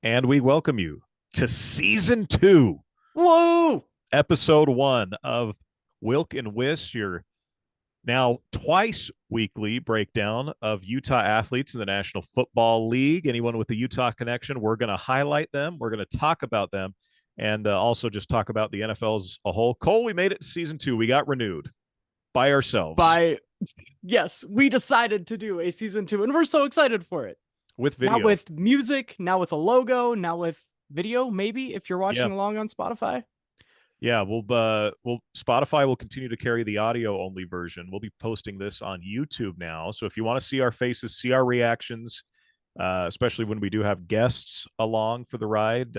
And we welcome you to season 2, Whoa! episode 1 of Wilk and Wiss, your now twice weekly breakdown of Utah athletes in the National Football League. Anyone with the Utah connection, we're going to highlight them. We're going to talk about them and also just talk about the NFL as a whole. Cole, we made it to season 2. We got renewed by ourselves Yes, we decided to do a season 2, and we're so excited for it. with Now video. with music, now with a logo, now with video, maybe if you're Yeah. watching along on Spotify. Yeah, we'll Spotify will continue to carry the audio only version. We'll be posting this on YouTube now. So if you want to see our faces, see our reactions, especially when we do have guests along for the ride,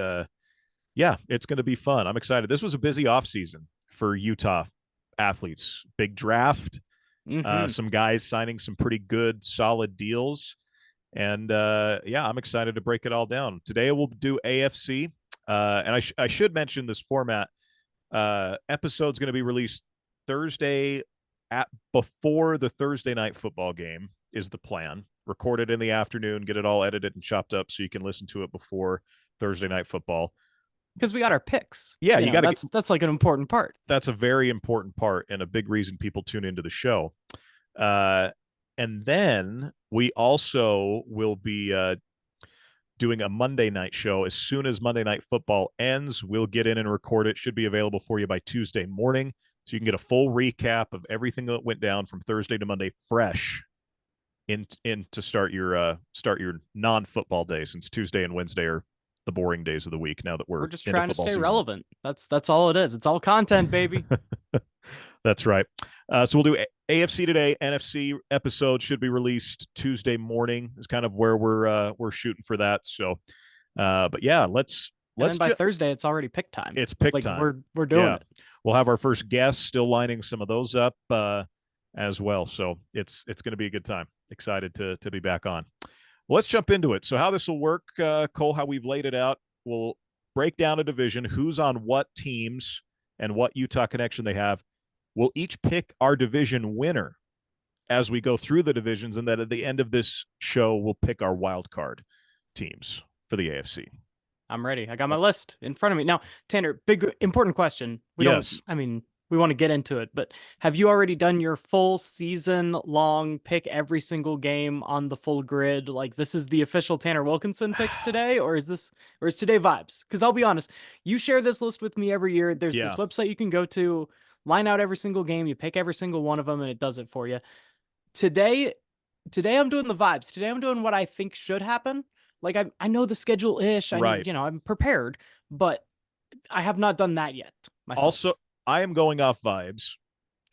yeah, it's going to be fun. I'm excited. This was a busy off season for Utah athletes. Big draft, some guys signing some pretty good, solid deals, and yeah, I'm excited to break it all down. Today we'll do AFC, and I should mention this format. Episode's going to be released Thursday at before the Thursday night football game is the plan. Recorded in the afternoon, get it all edited and chopped up so you can listen to it before Thursday night football. Because we got our picks. Yeah, you got to. That's like an important part. That's a very important part and a big reason people tune into the show. And then we also will be doing a Monday night show. As soon as Monday Night Football ends, we'll get in and record it. Should be available for you by Tuesday morning. So you can get a full recap of everything that went down from Thursday to Monday fresh in to start your non-football day, since Tuesday and Wednesday are the boring days of the week now that we're just trying to stay relevant. That's all it is. It's all content, baby. That's right. So we'll do AFC today. NFC episode should be released Tuesday morning. Is kind of where we're shooting for that. So, but yeah, let's by Thursday it's already pick time. It's pick time. We're doing it. We'll have our first guest, still lining some of those up as well. So it's going to be a good time. Excited to be back on. Well, let's jump into it. So how this will work, Cole, how we've laid it out, we'll break down a division, who's on what teams and what Utah connection they have. We'll each pick our division winner as we go through the divisions, and then at the end of this show, we'll pick our wild card teams for the AFC. I'm ready. I got my list in front of me. Now, Tanner, big important question. We want to get into it, but have you already done your full season long pick every single game on the full grid? Like, this is the official Tanner Wilkinson picks today, or is today vibes? Because I'll be honest, you share this list with me every year. There's this website you can go to, line out every single game, you pick every single one of them, and it does it for you. Today I'm doing the vibes. Today I'm doing what I think should happen. Like, I know the schedule ish. I'm prepared, but I have not done that yet myself. Also, I am going off vibes.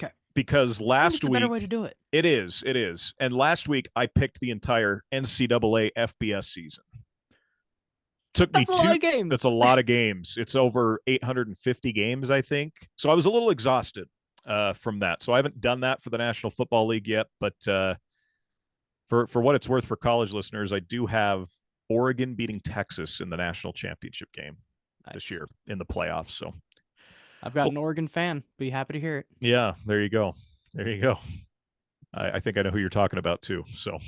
Okay. Because last week, a better way to do it. It is. And last week I picked the entire NCAA FBS season. That's a lot of games. That's a lot of games. It's over 850 games, I think. So I was a little exhausted from that. So I haven't done that for the National Football League yet. But for what it's worth for college listeners, I do have Oregon beating Texas in the national championship game this year in the playoffs. So I've got an Oregon fan. Be happy to hear it. Yeah, there you go. I think I know who you're talking about too. So,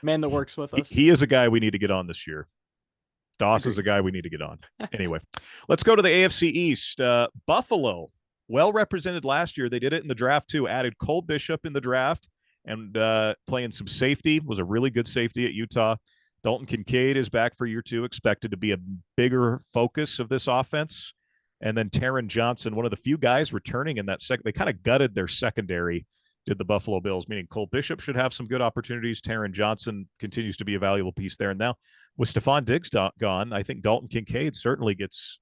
man that works with us. He is a guy we need to get on this year. Doss is a guy we need to get on. Anyway, let's go to the AFC East. Buffalo, well represented last year. They did it in the draft too. Added Cole Bishop in the draft and playing some safety. Was a really good safety at Utah. Dalton Kincaid is back for year 2. Expected to be a bigger focus of this offense. And then Taron Johnson, one of the few guys returning in that second. They kind of gutted their secondary, did the Buffalo Bills, meaning Cole Bishop should have some good opportunities. Taron Johnson continues to be a valuable piece there. And now with Stephon Diggs gone, I think Dalton Kincaid certainly gets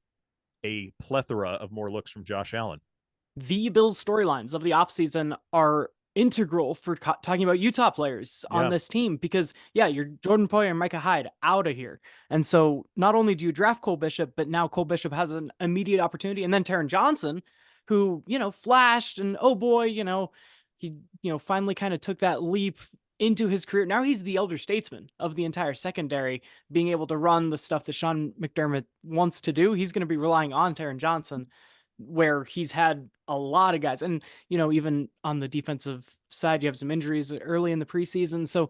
a plethora of more looks from Josh Allen. The Bills storylines of the offseason are integral for talking about Utah players on this team, because you're Jordan Poyer and Micah Hyde out of here. And so not only do you draft Cole Bishop, but now Cole Bishop has an immediate opportunity. And then Taron Johnson, who, flashed and, oh boy, he, finally kind of took that leap into his career. Now he's the elder statesman of the entire secondary, being able to run the stuff that Sean McDermott wants to do. He's going to be relying on Taron Johnson, where he's had a lot of guys. And, even on the defensive side, you have some injuries early in the preseason. So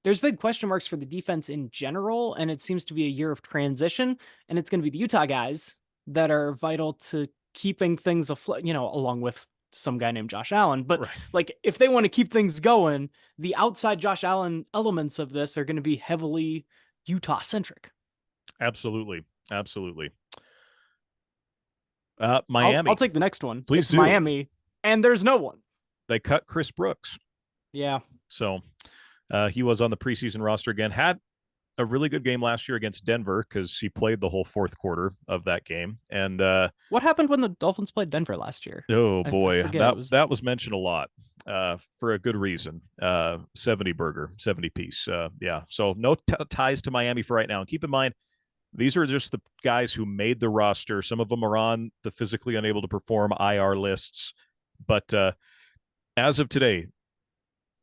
there's big question marks for the defense in general, and it seems to be a year of transition, and it's going to be the Utah guys that are vital to keeping things afloat, along with some guy named Josh Allen. But Right. like, if they want to keep things going, the outside Josh Allen elements of this are going to be heavily Utah centric. Absolutely. Absolutely. I'll Miami. take the next one. Please It's do. Miami, and there's no one. They cut Chris Brooks. Yeah. So he was on the preseason roster again. Had a really good game last year against Denver because he played the whole fourth quarter of that game. And what happened when the Dolphins played Denver last year? Oh boy, I that was mentioned a lot for a good reason. 70 burger, 70 piece. Yeah, so no ties to Miami for right now. And keep in mind, these are just the guys who made the roster. Some of them are on the physically unable to perform IR lists, but as of today,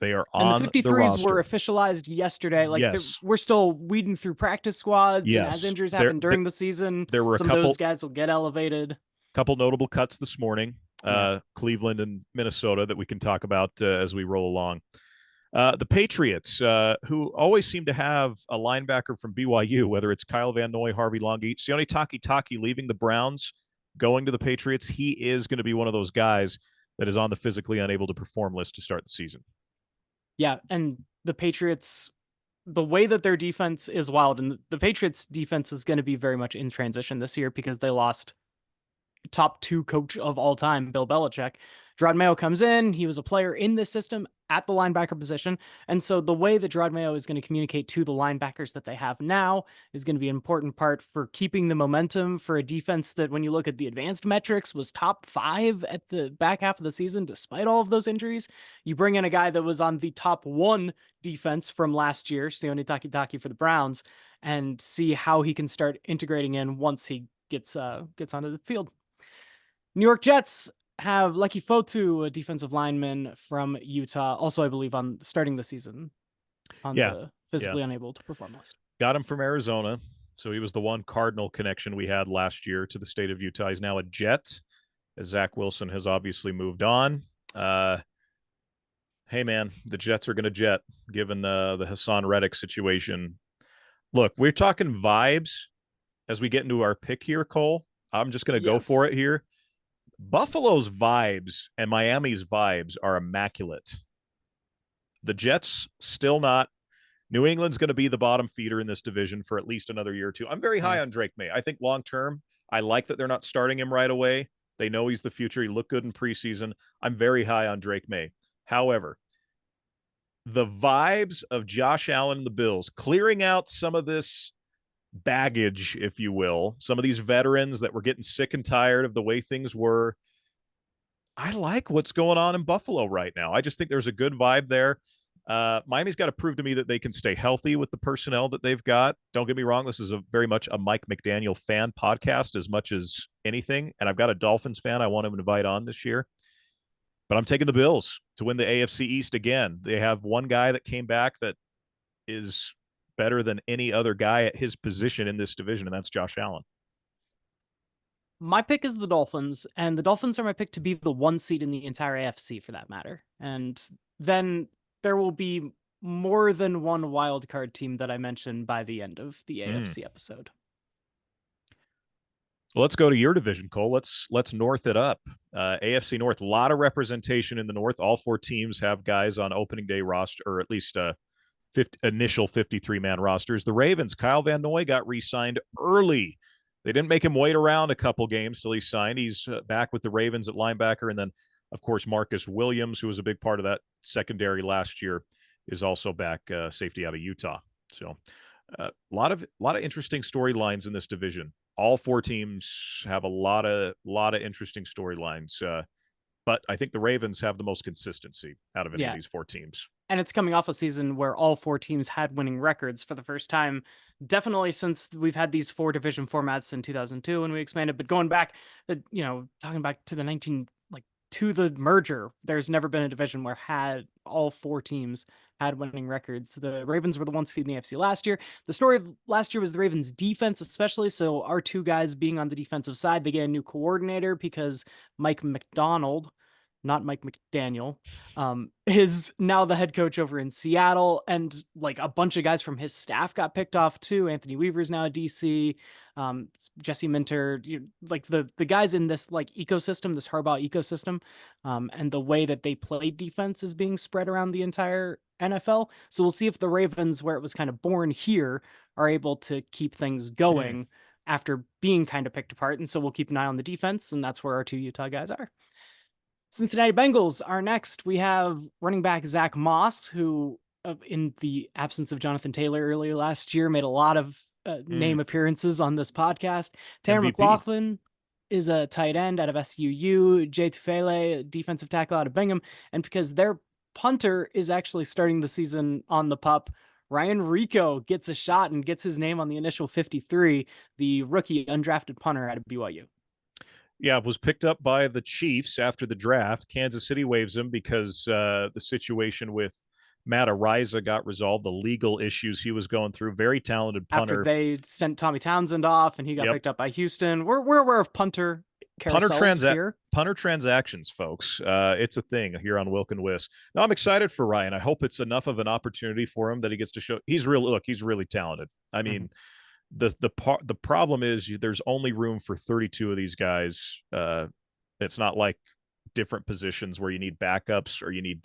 they are and on the 53s the roster. Were officialized yesterday. Like, yes, we're still weeding through practice squads, and as yes. injuries happen during the season, there were some of those guys will get elevated. Couple notable cuts this morning. Yeah. Cleveland and Minnesota that we can talk about as we roll along. The Patriots, who always seem to have a linebacker from BYU, whether it's Kyle Van Noy, Harvey Longheat, Sione Takitaki leaving the Browns, going to the Patriots, he is going to be one of those guys that is on the physically unable to perform list to start the season. Yeah, and the Patriots, the way that their defense is wild, and the Patriots defense is going to be very much in transition this year because they lost top 2 coach of all time, Bill Belichick. Gerard Mayo comes in. He was a player in this system at the linebacker position. And so the way that Gerard Mayo is going to communicate to the linebackers that they have now is going to be an important part for keeping the momentum for a defense that, when you look at the advanced metrics, was top 5 at the back half of the season, despite all of those injuries. You bring in a guy that was on the top 1 defense from last year, Sione Takitaki for the Browns, and see how he can start integrating in once he gets onto the field. New York Jets have Leki Fotu, a defensive lineman from Utah, also, I believe, on starting the season on the physically unable to perform list. Got him from Arizona. So he was the one Cardinal connection we had last year to the state of Utah. He's now a Jet, as Zach Wilson has obviously moved on. Hey, man, the Jets are going to jet, given the Hassan Reddick situation. Look, we're talking vibes as we get into our pick here, Cole. I'm just going to go for it here. Buffalo's vibes and Miami's vibes are immaculate. The Jets still not. New England's going to be the bottom feeder in this division for at least another year or two. I'm very high on Drake May. I think long term, I like that they're not starting him right away. They know he's the future. He looked good in preseason. I'm very high on Drake May. However, the vibes of Josh Allen and the Bills clearing out some of this baggage, if you will, some of these veterans that were getting sick and tired of the way things were. I like what's going on in Buffalo right now. I just think there's a good vibe there. Miami's got to prove to me that they can stay healthy with the personnel that they've got. Don't get me wrong. This is very much a Mike McDaniel fan podcast as much as anything. And I've got a Dolphins fan I want to invite on this year. But I'm taking the Bills to win the AFC East again. They have one guy that came back that is better than any other guy at his position in this division, and that's Josh Allen. My pick is the Dolphins, and the Dolphins are my pick to be the 1 seed in the entire AFC for that matter. And then there will be more than one wildcard team that I mentioned by the end of the AFC episode. Well, let's go to your division, Cole. Let's north it up. AFC North, a lot of representation in the North. All 4 teams have guys on opening day roster, or at least initial 53-man rosters. The Ravens, Kyle Van Noy got re-signed early. They didn't make him wait around a couple games till he signed. He's back with the Ravens at linebacker. And then, of course, Marcus Williams, who was a big part of that secondary last year, is also back, safety out of Utah. So a lot of interesting storylines in this division. All 4 teams have a lot of interesting storylines. But I think the Ravens have the most consistency out of any of these 4 teams. And it's coming off a season where all 4 teams had winning records for the first time, definitely since we've had these 4 division formats in 2002 when we expanded. But going back, talking back to to the merger, there's never been a division where all 4 teams had winning records. The Ravens were the 1 seed in the AFC last year. The story of last year was the Ravens defense, especially. So our 2 guys being on the defensive side, they get a new coordinator because Mike McDonald not Mike McDaniel, is now the head coach over in Seattle. And like a bunch of guys from his staff got picked off too. Anthony Weaver's now at DC. Jesse Minter, like the guys in this like ecosystem, this Harbaugh ecosystem, and the way that they play defense is being spread around the entire NFL. So we'll see if the Ravens, where it was kind of born here, are able to keep things going after being kind of picked apart. And so we'll keep an eye on the defense, and that's where our two Utah guys are. Cincinnati Bengals are next. We have running back Zach Moss, who, in the absence of Jonathan Taylor earlier last year, made a lot of name appearances on this podcast. Tanner McLaughlin is a tight end out of SUU. Jay Tufele, defensive tackle out of Bingham. And because their punter is actually starting the season on the pup, Ryan Rico gets a shot and gets his name on the initial 53, the rookie undrafted punter out of BYU. Yeah, was picked up by the Chiefs after the draft. Kansas City waives him because the situation with Matt Ariza got resolved, the legal issues he was going through. Very talented punter. After they sent Tommy Townsend off and he got picked up by Houston. We're aware of punter transactions, folks. It's a thing here on Wilk and Wiss. Now, I'm excited for Ryan. I hope it's enough of an opportunity for him that he gets to show he's really talented. I mean, the problem is there's only room for 32 of these guys. It's not like different positions where you need backups or you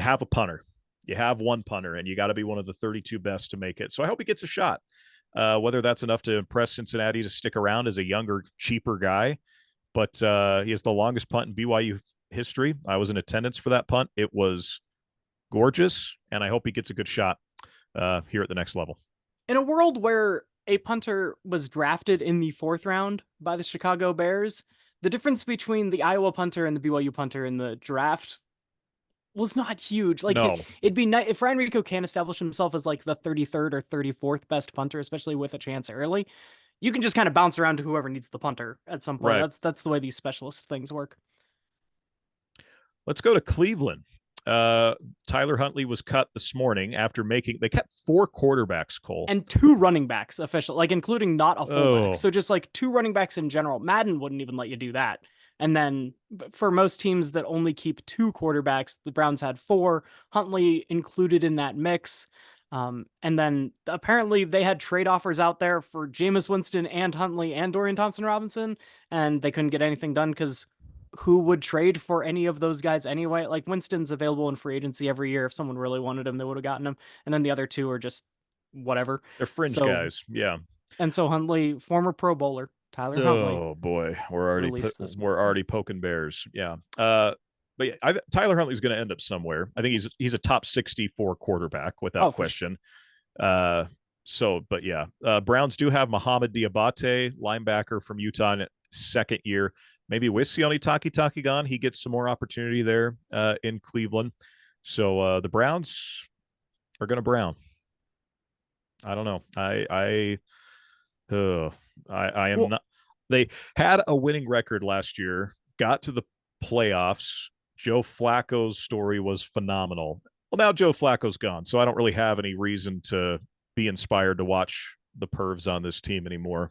have a punter. You have one punter, and you got to be one of the 32 best to make it. So I hope he gets a shot. Whether that's enough to impress Cincinnati to stick around as a younger, cheaper guy, but he has the longest punt in BYU history. I was in attendance for that punt. It was gorgeous, and I hope he gets a good shot here at the next level. In a world where a punter was drafted in the 4th round by the Chicago Bears, the difference between the Iowa punter and the BYU punter in the draft was not huge. Like, it'd be nice if Ryan Rico can establish himself as like the 33rd or 34th best punter, especially with a chance early. You can just kind of bounce around to whoever needs the punter at some point. Right. That's the way these specialist things work. Let's go to Cleveland. Tyler Huntley was cut this morning after they kept 4 quarterbacks, Cole. And 2 running backs official, like including not a fullback. So just like 2 running backs in general. Madden wouldn't even let you do that. And then for most teams that only keep 2 quarterbacks, the Browns had 4, Huntley included in that mix. And then apparently they had trade offers out there for Jameis Winston and Huntley and Dorian Thompson-Robinson, and they couldn't get anything done because who would trade for any of those guys anyway? Like, Winston's available in free agency every year. If someone really wanted him, they would have gotten him. And then the other 2 are just whatever. They're fringe guys. Yeah. And so Huntley, former Pro Bowler, Tyler Huntley. Oh boy, we're already poking bears. Yeah. But yeah, Tyler Huntley's going to end up somewhere. I think he's a top 64 quarterback without question. Sure. But yeah, Browns do have Mohamed Diabate, linebacker from Utah, in 2nd year. Maybe with Sione Taki gone, he gets some more opportunity there in Cleveland. So the Browns are going to Brown. I don't know. I am not. They had a winning record last year, got to the playoffs. Joe Flacco's story was phenomenal. Well, now Joe Flacco's gone, so I don't really have any reason to be inspired to watch the pervs on this team anymore.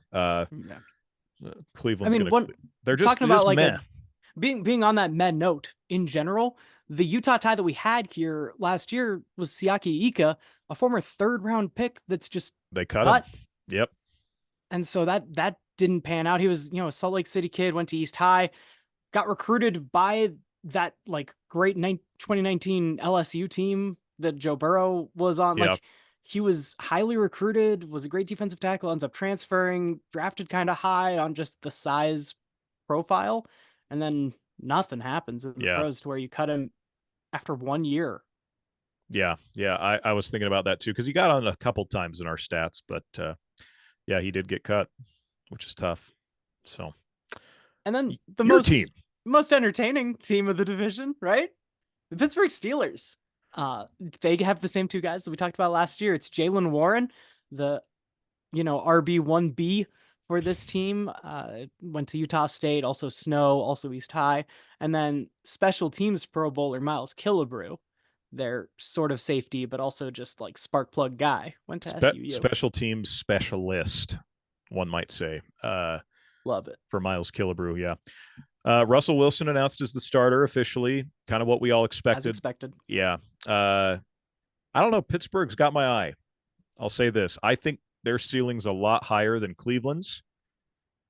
Cleveland's they're just talking about like meh. Being on that meh note in general. The Utah tie that we had here last year was Siaki Ika, a former 3rd round pick that's just they cut him. Yep. And so that didn't pan out. He was, a Salt Lake City kid, went to East High, got recruited by that like great 2019 LSU team that Joe Burrow was on. Yep. Like, he was highly recruited, was a great defensive tackle, ends up transferring, drafted kind of high on just the size profile. And then nothing happens in the pros to where you cut him after 1 year. Yeah. I was thinking about that too, because he got on a couple times in our stats, but he did get cut, which is tough. So, and then the most entertaining team of the division, right? The Pittsburgh Steelers. They have the same 2 guys that we talked about last year. It's Jaylen Warren, the RB1B for this team. Went to Utah State, also Snow, also East High, and then special teams Pro Bowler Miles Killebrew, their sort of safety, but also just like spark plug guy, went to SUU. Special teams specialist, one might say. Love it. for Miles Killebrew. Yeah. Russell Wilson announced as the starter officially, kind of what we all expected. As expected. Yeah. I don't know. Pittsburgh's got my eye. I'll say this. I think their ceiling's a lot higher than Cleveland's.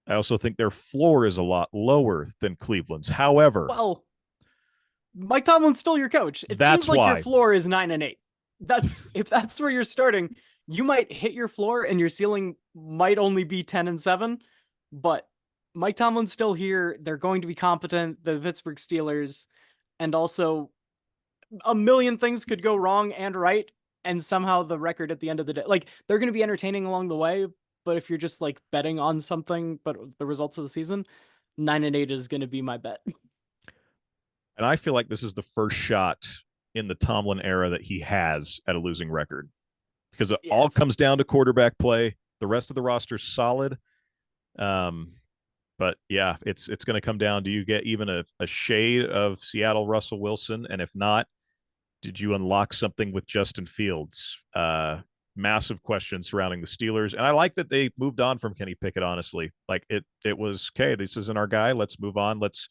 I also think their floor is a lot lower than Cleveland's. However, well, Mike Tomlin's still your coach. It that's seems like why your floor is 9-8. If that's where you're starting, you might hit your floor and your ceiling might only be 10-7, but Mike Tomlin's still here. They're going to be competent, the Pittsburgh Steelers, and also a million things could go wrong and right, and somehow the record at the end of the day, like, they're going to be entertaining along the way, but if you're just like betting on something, but the results of the season, 9-8 is going to be my bet. And I feel like this is the first shot in the Tomlin era that he has at a losing record, because it all comes down to quarterback play. The rest of the roster's solid. But yeah, it's going to come down. Do you get even a shade of Seattle Russell Wilson? And if not, did you unlock something with Justin Fields? Massive questions surrounding the Steelers. And I like that they moved on from Kenny Pickett, honestly. Like it was, okay, this isn't our guy. Let's move on. Let's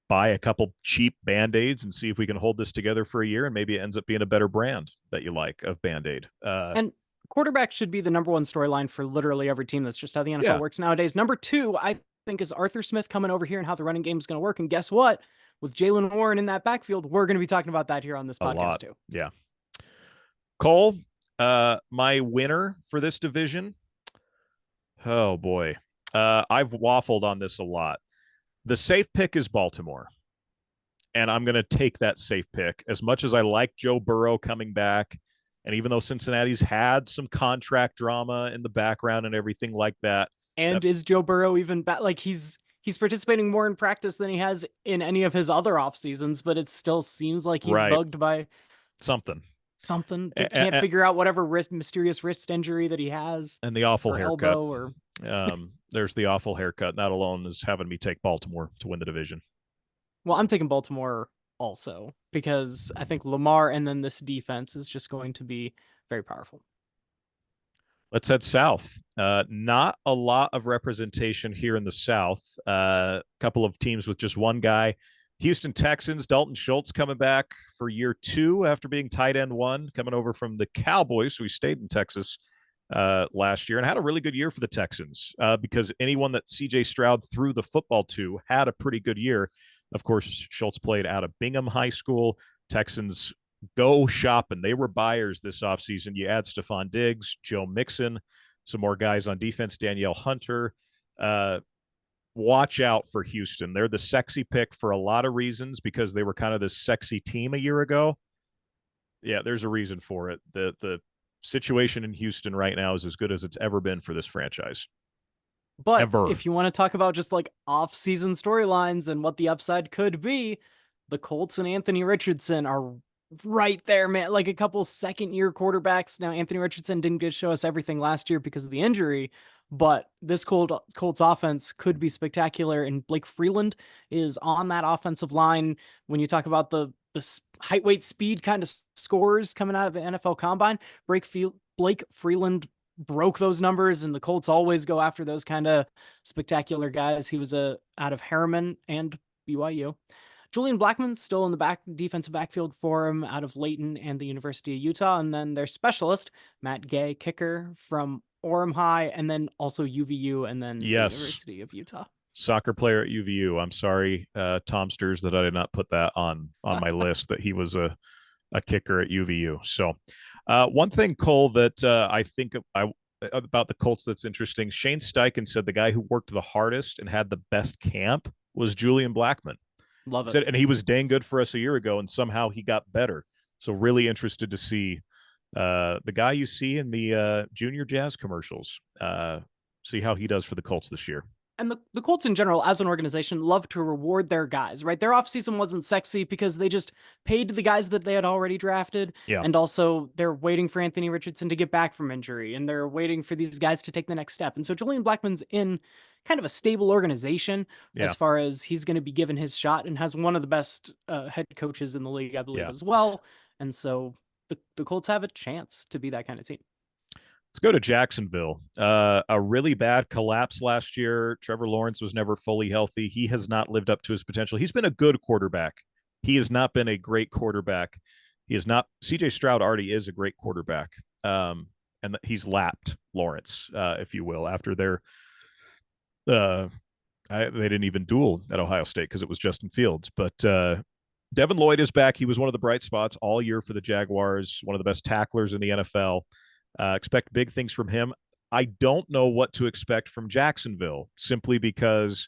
buy a couple cheap Band-Aids and see if we can hold this together for a year, and maybe it ends up being a better brand that you like of Band-Aid. And quarterback should be the number one storyline for literally every team. That's just how the NFL works nowadays. Number two, I think, is Arthur Smith coming over here and how the running game is going to work. And guess what? With Jaylen Warren in that backfield, we're going to be talking about that here on this podcast too. Yeah. Cole, my winner for this division. Oh boy. I've waffled on this a lot. The safe pick is Baltimore. And I'm going to take that safe pick. As much as I like Joe Burrow coming back, and even though Cincinnati's had some contract drama in the background and everything like that. And is Joe Burrow even back? Like, he's participating more in practice than he has in any of his other off seasons, but it still seems like he's bugged by something. Can't figure out whatever mysterious wrist injury that he has. And the awful haircut. Or there's the awful haircut. That alone is having me take Baltimore to win the division. Well, I'm taking Baltimore also, because I think Lamar and then this defense is just going to be very powerful. Let's head south. Not a lot of representation here in the South. A couple of teams with just one guy. Houston Texans, Dalton Schultz coming back for year 2 after being tight end 1, coming over from the Cowboys. So he stayed in Texas last year and had a really good year for the Texans, because anyone that CJ Stroud threw the football to had a pretty good year. Of course, Schultz played out of Bingham High School. Texans go shopping. They were buyers this offseason. You add Stephon Diggs, Joe Mixon, some more guys on defense, Danielle Hunter. Watch out for Houston. They're the sexy pick for a lot of reasons, because they were kind of this sexy team a year ago. Yeah, there's a reason for it. The situation in Houston right now is as good as it's ever been for this franchise. But if you want to talk about just like off-season storylines and what the upside could be, the Colts and Anthony Richardson are right there, man. Like a couple second-year quarterbacks. Now, Anthony Richardson didn't get to show us everything last year because of the injury, but this Colts offense could be spectacular, and Blake Freeland is on that offensive line. When you talk about the height, weight, speed kind of scores coming out of the NFL Combine, Blake Freeland broke those numbers, and the Colts always go after those kind of spectacular guys. He was out of Harriman and BYU. Julian Blackmon's still in the defensive backfield for him out of Layton and the University of Utah. And then their specialist, Matt Gay, kicker from Orem High, and then also UVU, and then the University of Utah. Soccer player at UVU. I'm sorry, Tomsters, that I did not put that on my list, that he was a kicker at UVU. So one thing, Cole, that I think about the Colts that's interesting, Shane Steichen said the guy who worked the hardest and had the best camp was Julian Blackmon. Love it. And he was dang good for us a year ago, and somehow he got better. So really interested to see the guy you see in the Junior Jazz commercials, see how he does for the Colts this year. And the Colts in general, as an organization, love to reward their guys, right? Their offseason wasn't sexy because they just paid the guys that they had already drafted. Yeah. And also they're waiting for Anthony Richardson to get back from injury, and they're waiting for these guys to take the next step. And so Julian Blackmon's in kind of a stable organization as far as he's going to be given his shot, and has one of the best head coaches in the league, I believe, as well. And so the Colts have a chance to be that kind of team. Let's go to Jacksonville. A really bad collapse last year. Trevor Lawrence was never fully healthy. He has not lived up to his potential. He's been a good quarterback. He has not been a great quarterback. He is not. CJ Stroud already is a great quarterback. And he's lapped Lawrence, if you will, after their they didn't even duel at Ohio State because it was Justin Fields. But Devin Lloyd is back. He was one of the bright spots all year for the Jaguars, one of the best tacklers in the NFL. Expect big things from him. I don't know what to expect from Jacksonville, simply because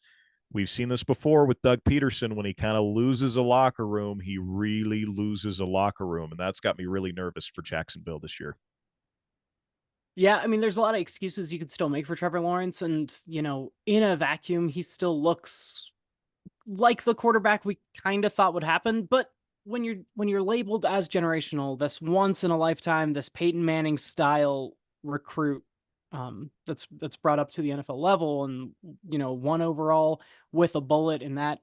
we've seen this before with Doug Peterson. When he kind of loses a locker room, he really loses a locker room. And that's got me really nervous for Jacksonville this year. Yeah, I mean, there's a lot of excuses you could still make for Trevor Lawrence. And, in a vacuum, he still looks like the quarterback we kind of thought would happen. But when you're labeled as generational, this once in a lifetime, this Peyton Manning style recruit, that's brought up to the NFL level, and one overall with a bullet in that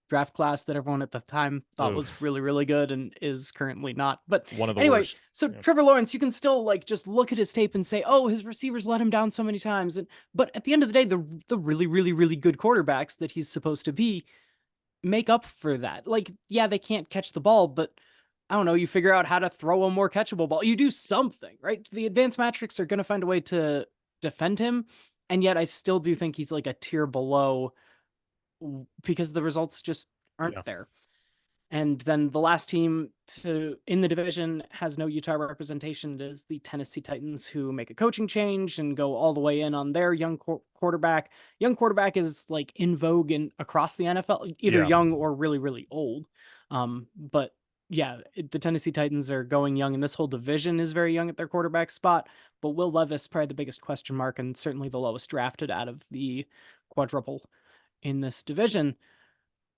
draft class that everyone at the time thought was really, really good and is currently not. But one of the anyway, worst. So yeah. Trevor Lawrence, you can still just look at his tape and say, oh, his receivers let him down so many times. But at the end of the day, the really, really, really good quarterbacks that he's supposed to be make up for that. Yeah, they can't catch the ball, but I don't know, you figure out how to throw a more catchable ball. You do something, right? The advanced metrics are going to find a way to defend him. And yet I still do think he's a tier below because the results just aren't there. And then the last team in the division has no Utah representation. It is the Tennessee Titans, who make a coaching change and go all the way in on their young quarterback. Young quarterback is in vogue across the NFL, either young or really, really old. But yeah, the Tennessee Titans are going young, and this whole division is very young at their quarterback spot. But Will Levis, probably the biggest question mark, and certainly the lowest drafted out of the quadruple in this division.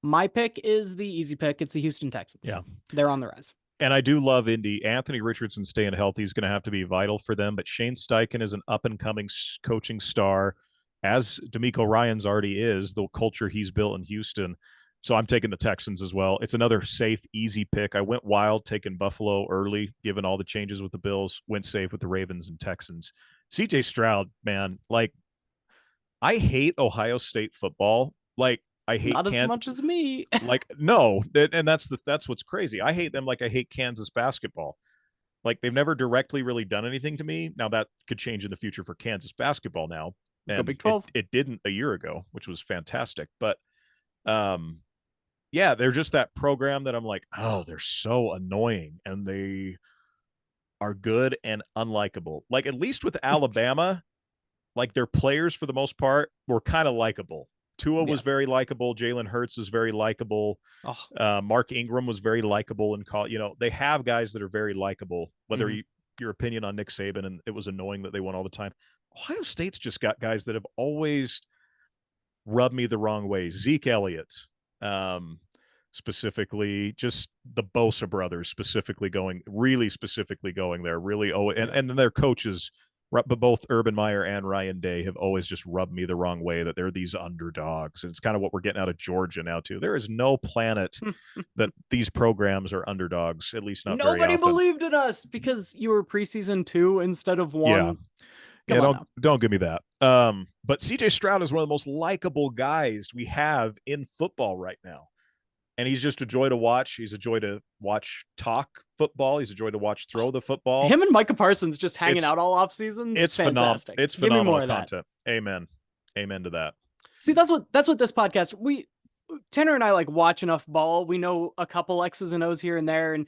My pick is the easy pick. It's the Houston Texans. Yeah. They're on the rise. And I do love Indy. Anthony Richardson staying healthy is going to have to be vital for them. But Shane Steichen is an up-and-coming coaching star, as DeMeco Ryans already is, the culture he's built in Houston. So I'm taking the Texans as well. It's another safe, easy pick. I went wild taking Buffalo early, given all the changes with the Bills. Went safe with the Ravens and Texans. CJ Stroud, man, I hate Ohio State football. I hate not as much as me. No, and that's what's crazy. I hate them like I hate Kansas basketball. They've never directly really done anything to me. Now that could change in the future for Kansas basketball now. And Go Big 12. It didn't a year ago, which was fantastic. But yeah, they're just that program that I'm like, oh, they're so annoying, and they are good and unlikable. At least with Alabama, their players for the most part were kind of likable. Tua was very likable. Jalen Hurts was very likable. Mark Ingram was very likable in college. They have guys that are very likable, whether your opinion on Nick Saban, and it was annoying that they won all the time. Ohio State's just got guys that have always rubbed me the wrong way. Zeke Elliott, specifically, just the Bosa brothers specifically going there. And then their coaches, but both Urban Meyer and Ryan Day have always just rubbed me the wrong way, that they're these underdogs. And it's kind of what we're getting out of Georgia now, too. There is no planet that these programs are underdogs, at least not very often. Nobody believed in us because you were preseason 2 instead of 1. Don't give me that. But CJ Stroud is one of the most likable guys we have in football right now. And he's just a joy to watch. He's a joy to watch talk football. He's a joy to watch throw the football. Him and Micah Parsons just hanging out all off season. It's fantastic. It's phenomenal content. Amen to that. See, that's what this podcast, Tanner and I watch enough ball. We know a couple X's and O's here and there. And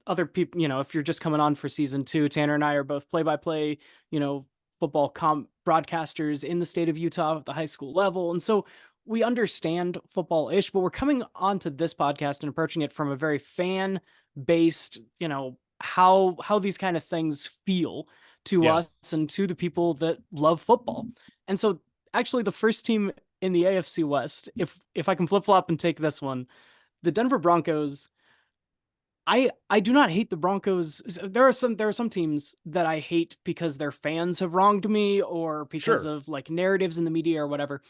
other people, if you're just coming on for season 2, Tanner and I are both play-by-play, football broadcasters in the state of Utah at the high school level. And so we understand football-ish, but we're coming onto this podcast and approaching it from a very fan-based, how these kind of things feel to us and to the people that love football. And so actually the first team in the AFC West, if I can flip-flop and take this one, the Denver Broncos, I do not hate the Broncos. There are some teams that I hate because their fans have wronged me, or because of narratives in the media or whatever.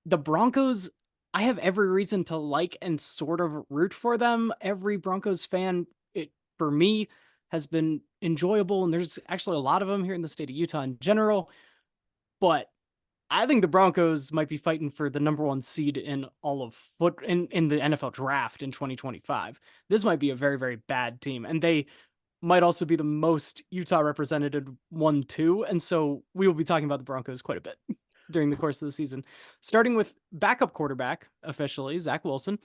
The Broncos, I have every reason to like and sort of root for them. Every Broncos fan, for me, has been enjoyable, and there's actually a lot of them here in the state of Utah in general. But I think the Broncos might be fighting for the number 1 seed in all of in the NFL draft in 2025. This might be a very, very bad team, and they might also be the most Utah represented one too. And so we will be talking about the Broncos quite a bit during the course of the season, starting with backup quarterback officially, Zach Wilson,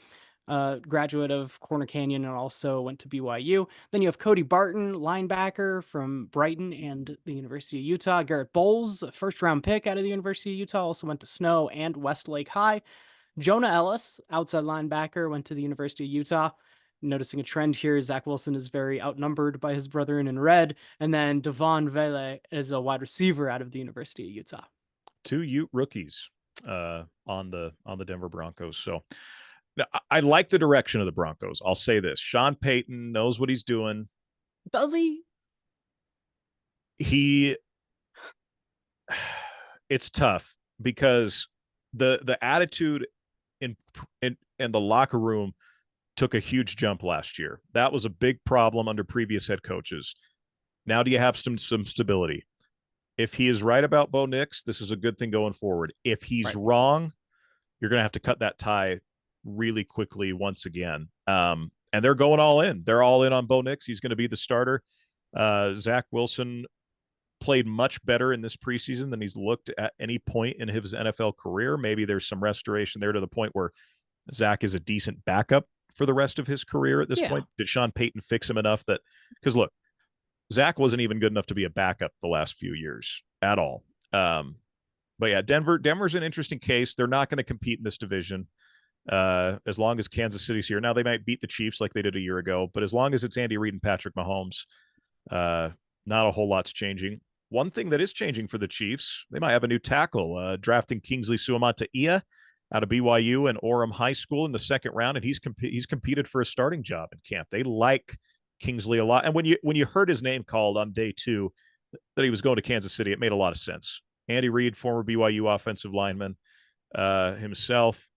graduate of Corner Canyon and also went to BYU. Then you have Cody Barton, linebacker from Brighton and the University of Utah. Garrett Bowles, first round pick out of the University of Utah, also went to Snow and Westlake High. Jonah Ellis, outside linebacker, went to the University of Utah. Noticing a trend here, Zach Wilson is very outnumbered by his brethren in red. And then Devon Vele is a wide receiver out of the University of Utah. 2 Ute rookies on the Denver Broncos. So now, I like the direction of the Broncos. I'll say this. Sean Payton knows what he's doing. Does he? It's tough because the attitude in the locker room took a huge jump last year. That was a big problem under previous head coaches. Now do you have some stability? If he is right about Bo Nix, this is a good thing going forward. If he's wrong, you're going to have to cut that tie really quickly once again. And they're going all in. They're all in on Bo Nix. He's going to be the starter. Zach Wilson played much better in this preseason than he's looked at any point in his NFL career. Maybe there's some restoration there to the point where Zach is a decent backup for the rest of his career at this point. Did Sean Payton fix him enough that – because, look, Zach wasn't even good enough to be a backup the last few years at all. But, yeah, Denver's an interesting case. They're not going to compete in this division as long as Kansas City's here. Now, they might beat the Chiefs like they did a year ago, but as long as it's Andy Reid and Patrick Mahomes, not a whole lot's changing. One thing that is changing for the Chiefs, they might have a new tackle, drafting Kingsley Suamataia out of BYU and Orem High School in the second round, and he's competed for a starting job in camp. They like Kingsley a lot. And when you heard his name called on day 2 that he was going to Kansas City, it made a lot of sense. Andy Reid, former BYU offensive lineman himself,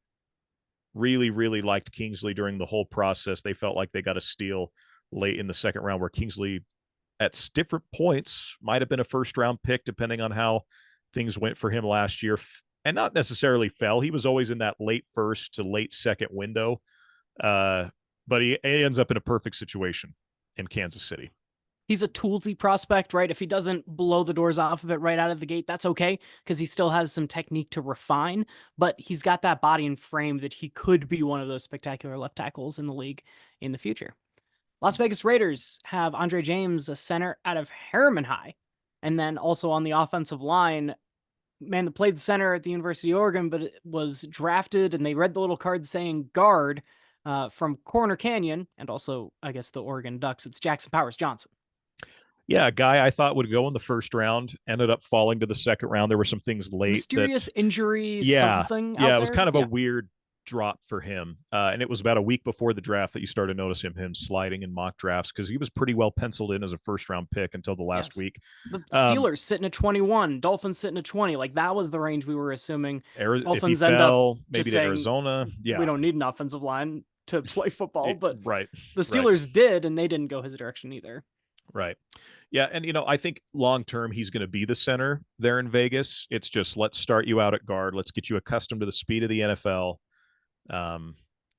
really, really liked Kingsley during the whole process. They felt like they got a steal late in the second round where Kingsley at different points might have been a first-round pick depending on how things went for him last year, and not necessarily fell. He was always in that late first to late second window, but he ends up in a perfect situation in Kansas City. He's a toolsy prospect, right? If he doesn't blow the doors off of it right out of the gate, that's okay, because he still has some technique to refine, but he's got that body and frame that he could be one of those spectacular left tackles in the league in the future. Las Vegas Raiders have Andre James, a center out of Harriman High. And then also on the offensive line, man that played center at the University of Oregon, but it was drafted, and they read the little card saying guard from Corner Canyon, and also, I guess, the Oregon Ducks. It's Jackson Powers Johnson. Yeah, a guy I thought would go in the first round, ended up falling to the second round. There were some things late. Mysterious injury, something out Yeah, it was there. kind of a weird drop for him. And it was about a week before the draft that you started noticing him sliding in mock drafts because he was pretty well penciled in as a first-round pick until the last week. The Steelers sitting at 21, Dolphins sitting at 20. Like, that was the range we were assuming. Dolphins end up maybe to Arizona. Yeah, we don't need an offensive line to play football, but the Steelers did, and they didn't go his direction either. Right. Yeah, and I think long-term he's going to be the center there in Vegas. It's just, let's start you out at guard. Let's get you accustomed to the speed of the NFL.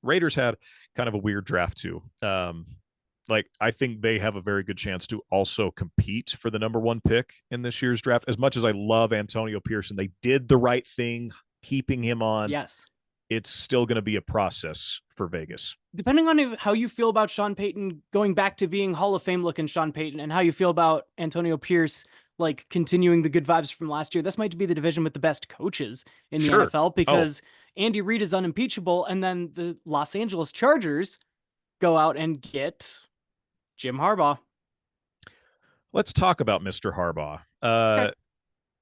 Raiders had kind of a weird draft too. I think they have a very good chance to also compete for the number 1 pick in this year's draft. As much as I love Antonio Pearson, they did the right thing keeping him on. Yes. It's still going to be a process for Vegas. Depending on how you feel about Sean Payton going back to being Hall of Fame looking Sean Payton, and how you feel about Antonio Pierce, like continuing the good vibes from last year, this might be the division with the best coaches in the NFL, because Andy Reid is unimpeachable, and then the Los Angeles Chargers go out and get Jim Harbaugh. Let's talk about Mr. Harbaugh. Okay.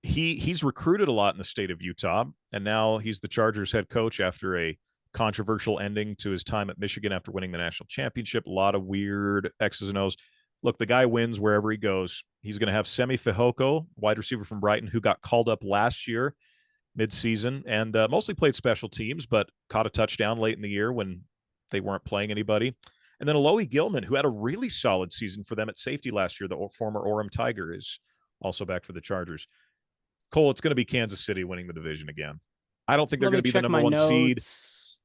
He's recruited a lot in the state of Utah, and now he's the Chargers head coach after a controversial ending to his time at Michigan after winning the national championship. A lot of weird X's and O's. Look, the guy wins wherever he goes. He's going to have Semi Fehoko, wide receiver from Brighton, who got called up last year midseason and mostly played special teams, but caught a touchdown late in the year when they weren't playing anybody. And then Alohi Gilman, who had a really solid season for them at safety last year, the former Orem Tiger, is also back for the Chargers. Cole, it's going to be Kansas City winning the division again. I don't think they're going to be the number one seed.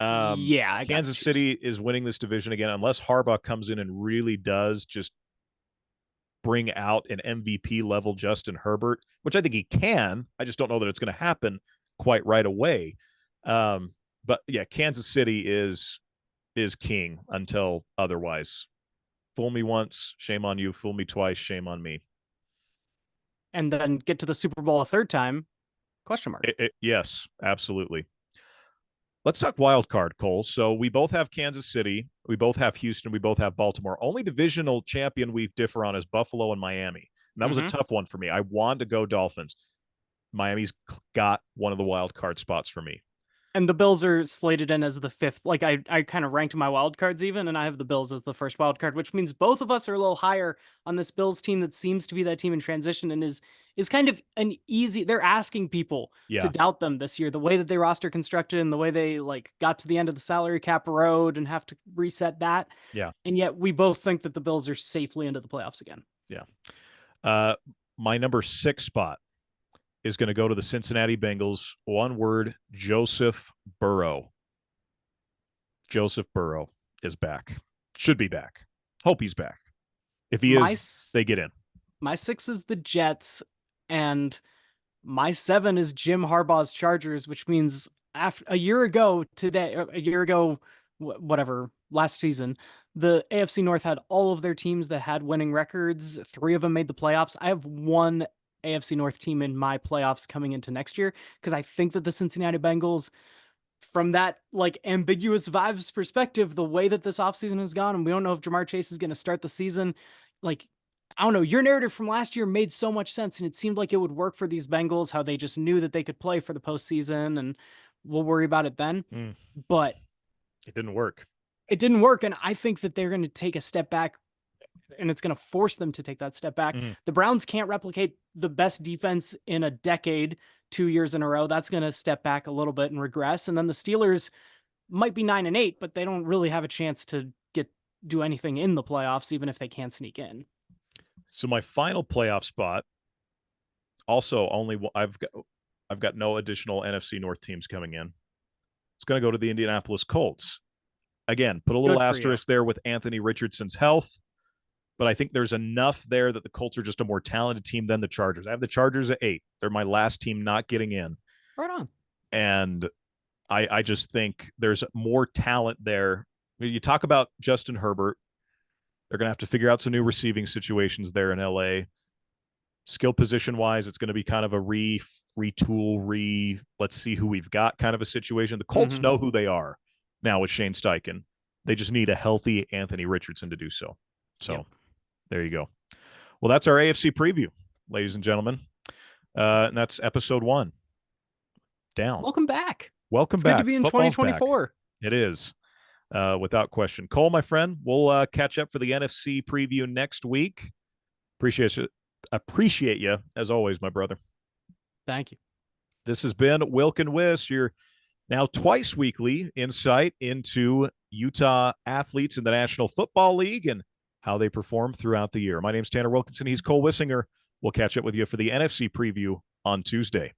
Yeah, I got Kansas City is winning this division again, unless Harbaugh comes in and really does just bring out an MVP level Justin Herbert, which I think he can. I just don't know that it's going to happen quite right away. But yeah, Kansas City is king until otherwise. Fool me once, shame on you. Fool me twice, shame on me. And then get to the Super Bowl a third time? Question mark. Yes, absolutely. Let's talk wild card, Cole. So we both have Kansas City, we both have Houston, we both have Baltimore. Only divisional champion we differ on is Buffalo and Miami. And that was a tough one for me. I wanted to go Dolphins. Miami's got one of the wild card spots for me. And the Bills are slated in as the fifth. Like I kind of ranked my wild cards even, and I have the Bills as the first wild card, which means both of us are a little higher on this Bills team that seems to be that team in transition and is kind of an easy. They're asking people to doubt them this year. The way that they roster constructed and the way they like got to the end of the salary cap road and have to reset that. Yeah. And yet we both think that the Bills are safely into the playoffs again. Yeah. My number 6 spot is going to go to the Cincinnati Bengals. One word, Joseph Burrow. Joseph Burrow is back. Should be back. Hope he's back. If he is, they get in. My 6 is the Jets, and my 7 is Jim Harbaugh's Chargers, which means a year ago, last season, the AFC North had all of their teams that had winning records. 3 of them made the playoffs. I have one AFC North team in my playoffs coming into next year because I think that the Cincinnati Bengals, from that like ambiguous vibes perspective, the way that this offseason has gone, and we don't know if Jamar Chase is going to start the season, like, I don't know, your narrative from last year made so much sense, and it seemed like it would work for these Bengals, how they just knew that they could play for the postseason, and we'll worry about it then. But it didn't work. It didn't work, and I think that they're going to take a step back, and it's going to force them to take that step back. The Browns can't replicate the best defense in a decade 2 years in a row. That's going to step back a little bit and regress. And then the Steelers might be 9-8, but they don't really have a chance to do anything in the playoffs, even if they can sneak in. So my final playoff spot, also I've got no additional NFC North teams coming in. It's going to go to the Indianapolis Colts. Again, put a little asterisk there with Anthony Richardson's health, but I think there's enough there that the Colts are just a more talented team than the Chargers. I have the Chargers at 8. They're my last team not getting in. Right on. And I just think there's more talent there. You talk about Justin Herbert. They're going to have to figure out some new receiving situations there in LA. Skill position-wise, it's going to be kind of a retool, let's see who we've got kind of a situation. The Colts know who they are now with Shane Steichen. They just need a healthy Anthony Richardson to do so. So there you go. Well, that's our AFC preview, ladies and gentlemen. And that's episode 1. Down. Welcome back. Welcome back. Good to be in Football's 2024. Back. It is, without question. Cole, my friend, we'll catch up for the NFC preview next week. Appreciate you, as always, my brother. Thank you. This has been Wilk and Wiss, your now twice weekly insight into Utah athletes in the National Football League and how they perform throughout the year. My name's Tanner Wilkinson. He's Cole Wissinger. We'll catch up with you for the NFC preview on Tuesday.